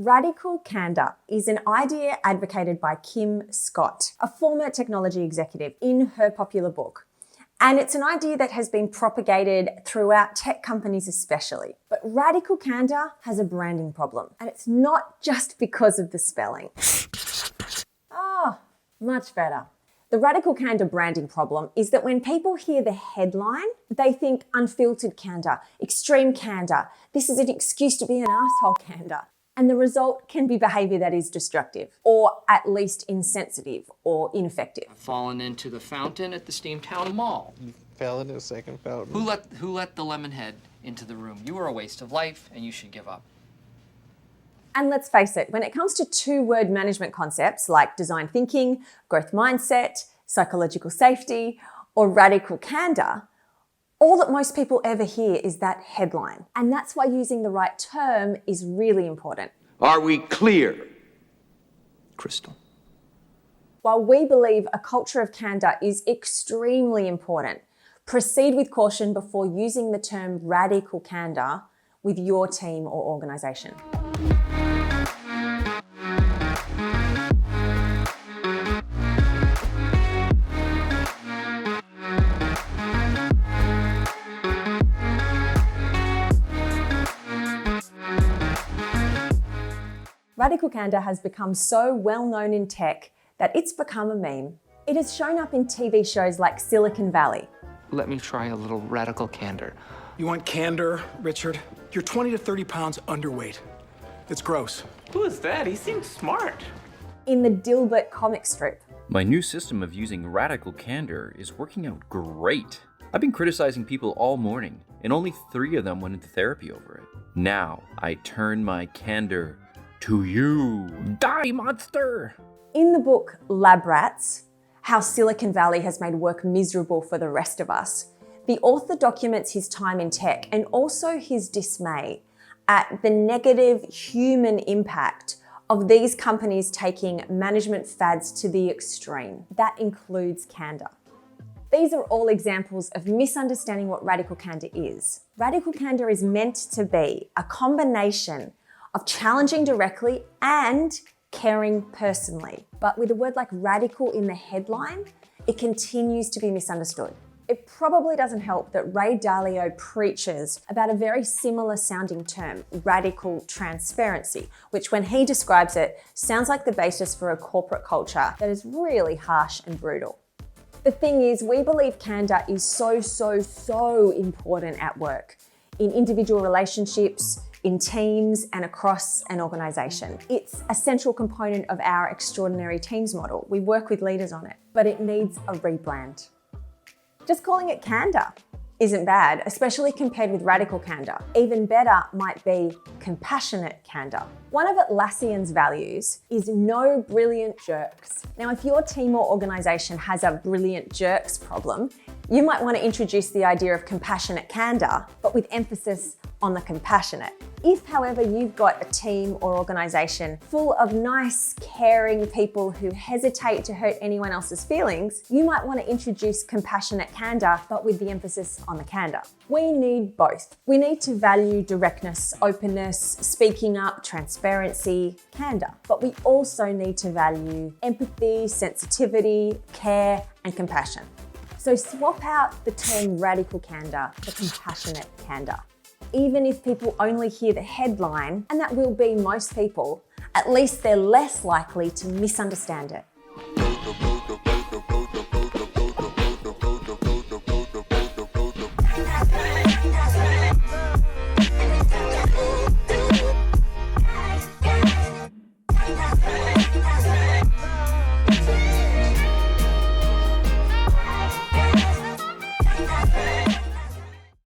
Radical candor is an idea advocated by Kim Scott, a former technology executive, in her popular book. And it's an idea that has been propagated throughout tech companies especially. But radical candor has a branding problem. And it's not just because of the spelling. Oh, much better. The radical candor branding problem is that when people hear the headline, they think unfiltered candor, extreme candor. This is an excuse to be an asshole candor. And the result can be behaviour that is destructive, or at least insensitive or ineffective. I've fallen into the fountain at the Steamtown Mall. You fell into a second fountain. Who let the lemon head into the room? You are a waste of life, and you should give up. And let's face it, when it comes to two-word management concepts like design thinking, growth mindset, psychological safety, or radical candor, all that most people ever hear is that headline. And that's why using the right term is really important. Are we clear? Crystal. While we believe a culture of candor is extremely important, proceed with caution before using the term radical candor with your team or organisation. Radical candor has become so well known in tech that it's become a meme. It has shown up in TV shows like Silicon Valley. Let me try a little radical candor. You want candor, Richard? You're 20 to 30 pounds underweight. It's gross. Who is that? He seems smart. In the Dilbert comic strip. My new system of using radical candor is working out great. I've been criticizing people all morning, and only 3 of them went into therapy over it. Now, I turn my candor to you. Die, monster! In the book Lab Rats, How Silicon Valley Has Made Work Miserable for the Rest of Us, the author documents his time in tech and also his dismay at the negative human impact of these companies taking management fads to the extreme. That includes candor. These are all examples of misunderstanding what radical candor is. Radical candor is meant to be a combination of challenging directly and caring personally. But with a word like radical in the headline, it continues to be misunderstood. It probably doesn't help that Ray Dalio preaches about a very similar sounding term, radical transparency, which when he describes it, sounds like the basis for a corporate culture that is really harsh and brutal. The thing is, we believe candor is so important at work, in individual relationships, in teams and across an organisation. It's a central component of our extraordinary teams model. We work with leaders on it, but it needs a rebrand. Just calling it candor isn't bad, especially compared with radical candor. Even better might be compassionate candor. One of Atlassian's values is no brilliant jerks. Now, if your team or organisation has a brilliant jerks problem, you might want to introduce the idea of compassionate candor, but with emphasis on the compassionate. If, however, you've got a team or organisation full of nice, caring people who hesitate to hurt anyone else's feelings, you might want to introduce compassionate candor, but with the emphasis on the candor. We need both. We need to value directness, openness, speaking up, transparency, candor. But we also need to value empathy, sensitivity, care, and compassion. So swap out the term radical candor for compassionate candor. Even if people only hear the headline, and that will be most people, at least they're less likely to misunderstand it.